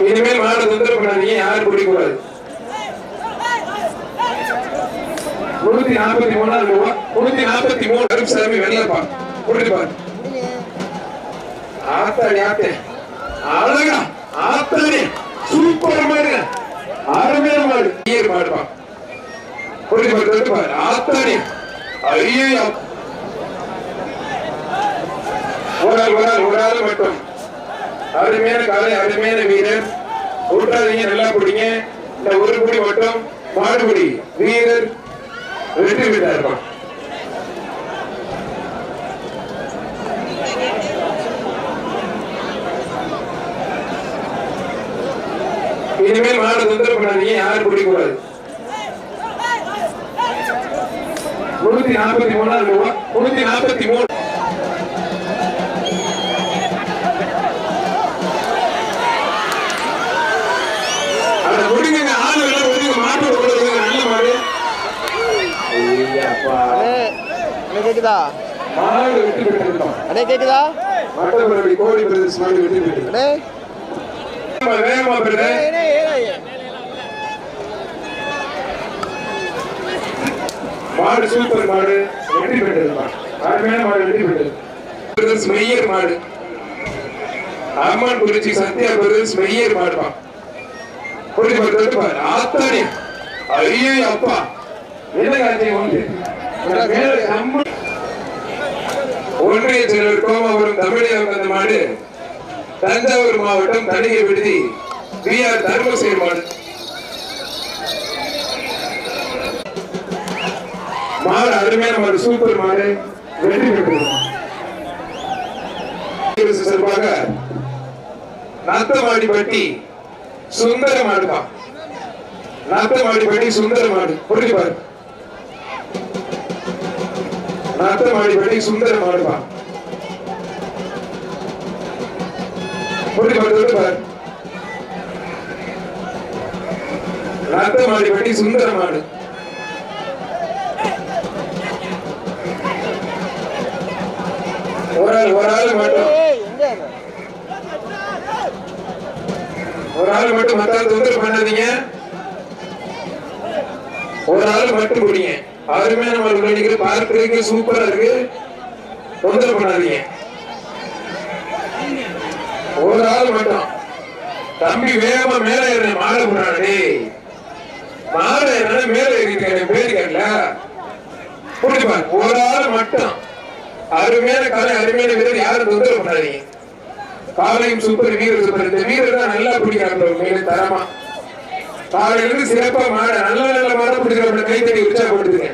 இனிமேல் மாடு தொந்தரவு பண்ணாதீங்க, யாரும் பிடிக்கூடாது. 143 ரூபா. 143 கருப்புசாமி வெள்ளப்பா கொடுத்துப்பாரு. ஆத்தாடி ஆத்தே அழகா ஆத்தாடி சூப்பர் மாடு, அருமையான மாடு, ஈர் மாடுப்பா கொடுத்துப்பாரு. ஆத்தாடி ஐயோ ஒரு ஆள் மட்டும் அருமையான காலை, அருமையான வீரர். விட்டாதீங்க, நல்லா பிடிங்க. இந்த ஒரு குடி மட்டும் மாடுபிடி வீரர் வெற்றி பெற்றார். இனிமேல் மாடு தொந்தரவு பண்ணாதீங்க, யாரும் பிடிக்கூடாது. 143 ரூபா. 143 கேக்குதா? அண்ணே கேக்குதா? மட்டபடி கோடி பிரதேச மாடு வெற்றி பெற்றது. வேகமா பெறுது. மாடு சூப்பர் மாடு வெற்றி பெற்றது. அருமையான மாடு வெற்றி பெற்றது. பிரதேச மெய்யர் மாடு, அம்மன் குறிச்சி சத்யா பிரதேச மெய்யர் மாடுப்பா. ஆத்தாடி ஐயோ அப்பா என்ன காட்சி ஒன்று. ஒன்றிய செயலர் கோமாபுரம் தமிழகம் வந்த மாடு தஞ்சாவூர் மாவட்டம் தணிகை விடுதி வி.ஆர். தர்மசேர் மாடு. மாடு அருமையான மாடு, சூப்பர் மாடு வெற்றி பெற்றது. சார்பாக நத்தமாடிப்பட்டி சுந்தர மாடுப்பா. நத்தமாடிப்பட்டி சுந்தர மாடு புரிஞ்சுப்பாரு. நத்தமாடிப்பட்டி சுந்தர மாடுப்பா புரிஞ்சுப்பாரு. நத்தமாடிப்பட்டி சுந்தர மாடு. ஒரு ஆள் மட்டும் மத்தால் தொந்தரவு பண்ணாதீங்க. ஒரு ஆள் மட்டும் குடிங்க. அருமையான மாடு அடிக்கிற பார்க்கறதுக்கு சூப்பரா இருக்கு. தொந்தரவு பண்ணாதீங்க. ஒரு ஆள் மட்டும் தம்பி வேகமா மேல ஏற மாடு போறானே. மாடு ஏற மேல ஏறிட்டு பேரு கேட்கல. புரிஞ்சுப்பா. ஒரு ஆள் மட்டும் அருமையான காலை, அருமையான வீரர், யாரும் தொந்தரவு பண்ணாதீங்க. காலையும் சூப்பர், வீரர் சூப்பர். இந்த வீரர் தான் நல்லா பிடிக்கிறாங்க மேல தரமா. காலையிலிருந்து சிறப்பா மாட நல்ல மாட பிடிக்கிற கைத்தடி உற்சாகப்படுத்துங்க.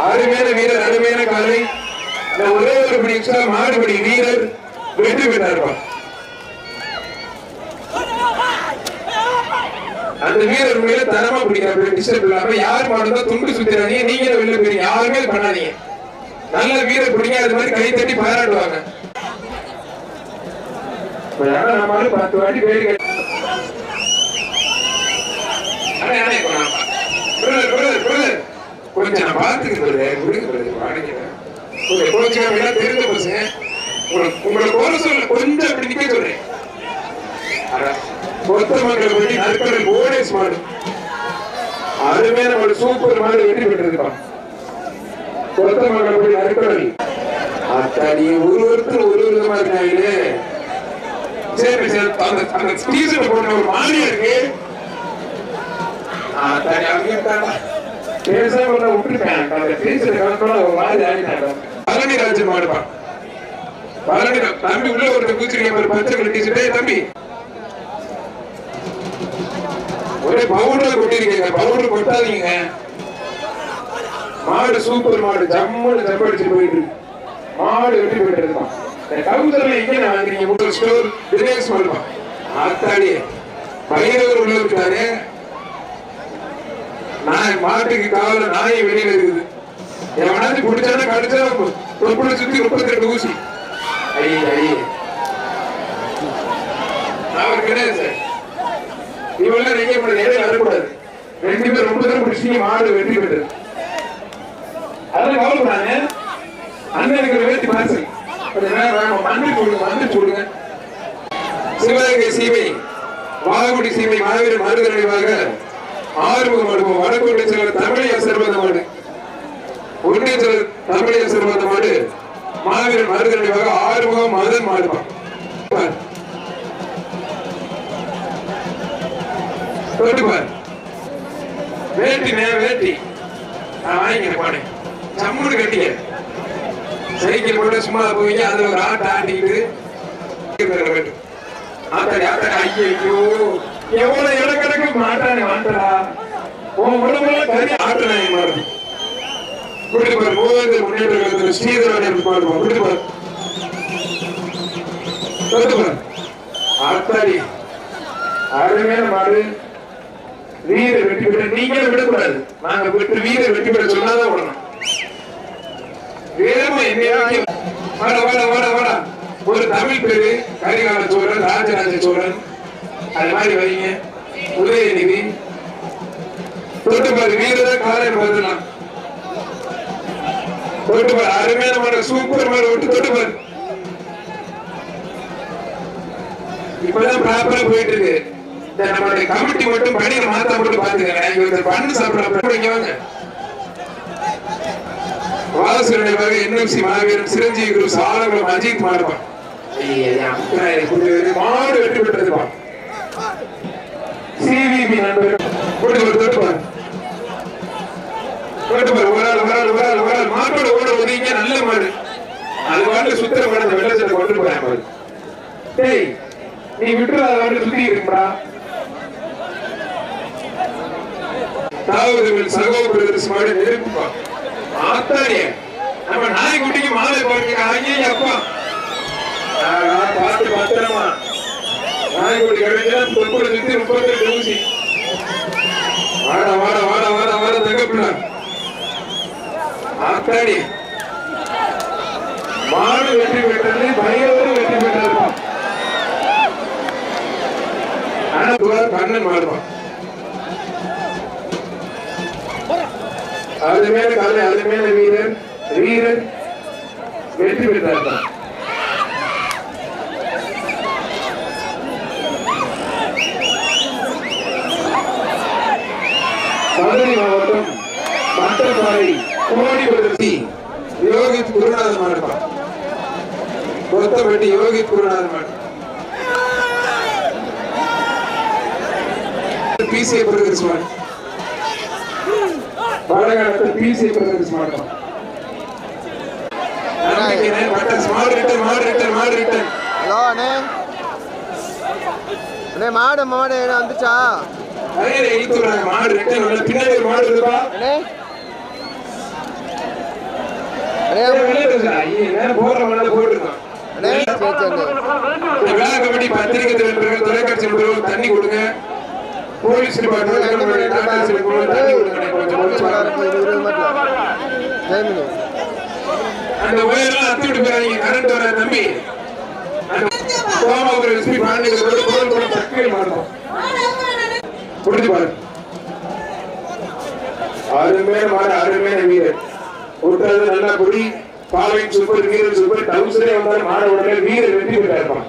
அருமையான வீரர், அருமையான காலை. ஒரே ஒரு படி எக்ஸ்ட்ரா மாடுபடி வீரர் வெற்றி பெற்றார். அந்த வீரர் மேல தரமா பிடிக்கிறார். டிஸ்டர்ப் இல்லாம யார் மாடுதா துண்டு சுத்திராதீங்க. நீங்க வெளில போறீங்க, யாருமே பண்ணாதீங்க. நல்ல வீரர் பிடிங்க. அது மாதிரி கைத்தட்டி பாராட்டுவாங்க. 10 வாட்டி பேரு கொஞ்சம் நான் பாத்துக்கிறது தெரிஞ்ச பசங்க உங்களை போல சொல்ல கொஞ்சம் அப்படி நிக்க சொல்றேன். கொத்தமங்கலம் படி நற்கடல் போனஸ் மாடு அருமையான மாடு, சூப்பர் மாடு வெற்றி பெற்றிருக்கான். கொத்தமங்கலம் படி நற்கடல். அத்தாடி ஒருத்தர் ஒரு விதமா இருக்காங்களே. சரி சரி, அந்த ஸ்டீசன் போட்ட ஒரு மானியா இருக்கு. பழனி ராஜன் மாடுப்பா. பழனி தம்பி உள்ள ஒரு பூச்சிருக்க பச்சை கலர் டீஷர்ட். தம்பி ஒரே பவுடர் கொட்டிருக்கீங்க, பவுடர் கொட்டாதீங்க. மாடு சூப்பர் மாடு, ஜம்முன்னு ஜம்படிச்சு போயிட்டு மாடு வெட்டி போயிட்டு இருக்கான். கவுந்தர்ல எங்க வாங்குறீங்க? ஸ்டோர் பிரியாஸ் மாடுப்பா. ஆத்தாடி பயிரவர் உள்ள இருக்காரு. நான் மாட்டுக்கு காவல நாயை வெளியில இருக்குது. எவனாச்சும் பிடிச்சானா கடிச்சா தொப்புளை சுத்தி 32 ஊசி. அவர் கிடையாது சார். இவெல்லாம் நீங்க இடையில வரக்கூடாது. 2 பேர் ரொம்ப தூரம் பிடிச்சி மாடு வெற்றி பெற்றது. அதெல்லாம் கவலைப்படாங்க. அண்ணனுக்கு வேட்டி பாசல் மண்ணு சொல்லுங்க. சிவகங்கை சீமை வாகுடி சீமை மாவீரர் மாடுகள் நினைவாக ஆறுமுகம் அனுபவம் வடக்கோட்டை செல்வர் தமிழைய சிறுவந்த மாடு ஒன்றிய செல்வர் தமிழைய சிறுவந்த மாடு மாவீரர் மாடுகள் நினைவாக ஆறுமுகம் மதன் மாடுவான் வேட்டி வேட்டி நான் வாங்கிக்கிறேன் போனேன் சம்முடு கட்டிக்க சைக்கிள் போட்டு சும்மா போவீங்க அது ஒரு ஆட்டை ஆட்டிக்கிட்டு ஆத்தாடி ஆத்தாடி ஐயோ எவ்வளவு இடக்கணக்கு மாட்டானே மாட்டா உன் உடம்புல கறி ஆட்டணை மாறுது குடிட்டு பாரு மூவேந்தர் முன்னேற்ற கழகத்தில் ஸ்ரீதரன் பாடுவோம் குடிட்டு பாரு தொட்டு பாரு ஆத்தாடி அருமையான மாடு வீரர் வெற்றி பெற்ற நீங்களும் விடக்கூடாது நாங்க விட்டு வீரர் வெற்றி பெற சொன்னாதான் விடணும் வேறுமை வாடா ஒரு தமிழ் பேரு கரிகால சோழன் ராஜராஜ சோழன் அது மாதிரி வைங்க உதயநிதி தொட்டு பாரு வீரர் காலையில் பதிலாம் தொட்டு பாரு அருமையான மாடு சூப்பர் மாடு விட்டு தொட்டு பாரு இப்பதான் ப்ராப்பரா போயிட்டு இருக்கு நம்மளுடைய கமிட்டி மட்டும் பணியை மாத்த மட்டும் பாத்துக்கிறேன் பண்ணு சாப்பிட வாங்க வாசனுடைய என்எம்சி மாவீரன் சிரஞ்சீவி குரு சாலங்குளம் அஜித் மாடுவான் மாடு வெற்றி பெற்றிருப்பான் சிவிபி நண்பர் தொட்டுப்பார் ஒரு ஆள் மாட்டோட ஓட ஒதுங்க நல்ல மாடு அது வாட்டு சுத்திர மாடு வெள்ளச்சட்டை கொண்டு போறேன் மாடு டேய் நீ விட்டு அதை வாட்டு சுத்தி இருக்குடா தாவூதுவில் சகோதரர் மாடு நெருப்புப்பா ஆத்தாடிய நம்ம நாய்க்குட்டிக்கு மாலை போறீங்க ஐயே அப்பா பார்த்து பத்திரமா நாய்க்குட்டி கிடைச்சா தொப்புட சுத்தி 32 ஊசி வாட தங்கப்பிள்ள ஆத்தாடி மாடு வெற்றி பெற்றது பயங்கர வெற்றி பெற்றிருப்பான் ஆனா கண்ணன் மாடுவான் அது மேல காலை அது மேல வீரர் வெற்றி பெற்றார் மதுரை மாவட்டம் மட்டப்பாறை கோடிபதி யோகித் குருநாதன் மாடுப்பான் கொத்தப்பட்டி யோகித் குருநாதன் மாடு பிசிஏ பிரதர்ஸ் மாடு பாலகாலத்தில் பிசிஏ பிரதர்ஸ் மாடுப்பான் ஹலோ அண்ணே அண்ணே மாடு வந்துச்சா மாடு ரிட்டர்ன் பின்னாடி மாடு இருக்குப்பா போற மாடு போட்டுருக்கான் கமிட்டி பத்திரிகை தொலைக்காட்சி தண்ணி கொடுங்க போலீஸ் டிபார்ட்மெண்ட் அந்த ஒயர்லாம் அத்துட்டு போறாங்க கரண்ட் வர தம்பி கோமாபுரம் எஸ்பி பாண்டியர்களோட குரல் கூட சக்கரை மாறும் புரிஞ்சு பாரு அருமையான வீரர் விட்டது நல்லா பொடி பாலிங் சூப்பர் வீரர் சூப்பர் டவுன்ஸ்லேயே வந்தாலும் மாட உடனே வீரர் வெற்றி பெற்றாருப்பான்